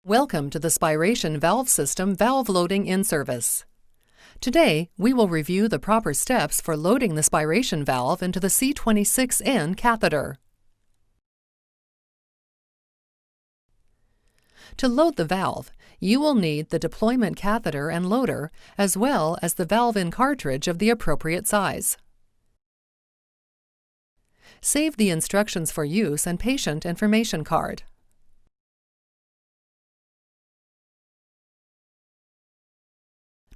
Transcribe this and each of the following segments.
Welcome to the Spiration Valve System valve loading in service. Today, we will review the proper steps for loading the spiration valve into the C26N catheter. To load the valve, you will need the deployment catheter and loader, as well as the valve-in cartridge of the appropriate size. Save the instructions for use and patient information card.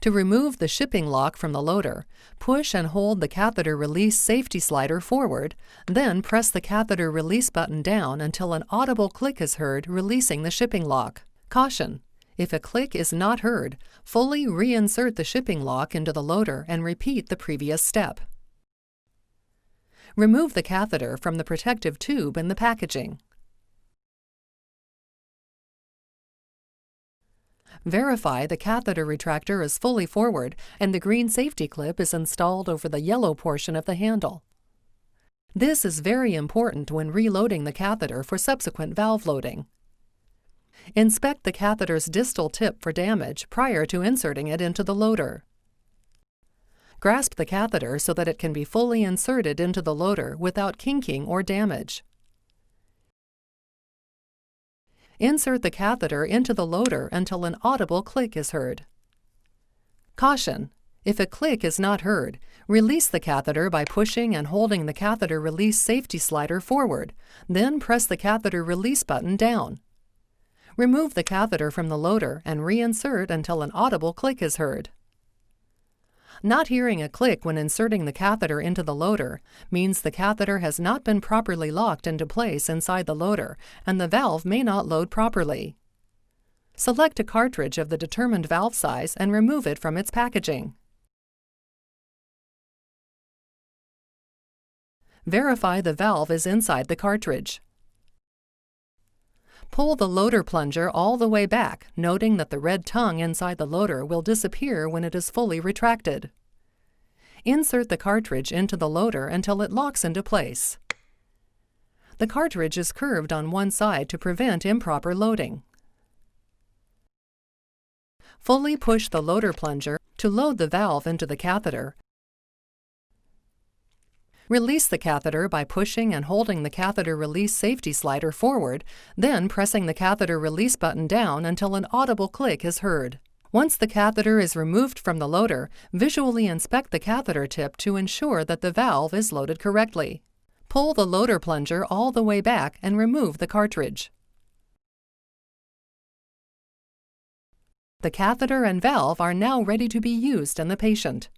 To remove the shipping lock from the loader, push and hold the catheter release safety slider forward, then press the catheter release button down until an audible click is heard, releasing the shipping lock. Caution: if a click is not heard, fully reinsert the shipping lock into the loader and repeat the previous step. Remove the catheter from the protective tube in the packaging. Verify the catheter retractor is fully forward and the green safety clip is installed over the yellow portion of the handle. This is very important when reloading the catheter for subsequent valve loading. Inspect the catheter's distal tip for damage prior to inserting it into the loader. Grasp the catheter so that it can be fully inserted into the loader without kinking or damage. Insert the catheter into the loader until an audible click is heard. Caution: if a click is not heard, release the catheter by pushing and holding the catheter release safety slider forward, then press the catheter release button down. Remove the catheter from the loader and reinsert until an audible click is heard. Not hearing a click when inserting the catheter into the loader means the catheter has not been properly locked into place inside the loader and the valve may not load properly. Select a cartridge of the determined valve size and remove it from its packaging. Verify the valve is inside the cartridge. Pull the loader plunger all the way back, noting that the red tongue inside the loader will disappear when it is fully retracted. Insert the cartridge into the loader until it locks into place. The cartridge is curved on one side to prevent improper loading. Fully push the loader plunger to load the valve into the catheter. Release the catheter by pushing and holding the catheter release safety slider forward, then pressing the catheter release button down until an audible click is heard. Once the catheter is removed from the loader, visually inspect the catheter tip to ensure that the valve is loaded correctly. Pull the loader plunger all the way back and remove the cartridge. The catheter and valve are now ready to be used in the patient.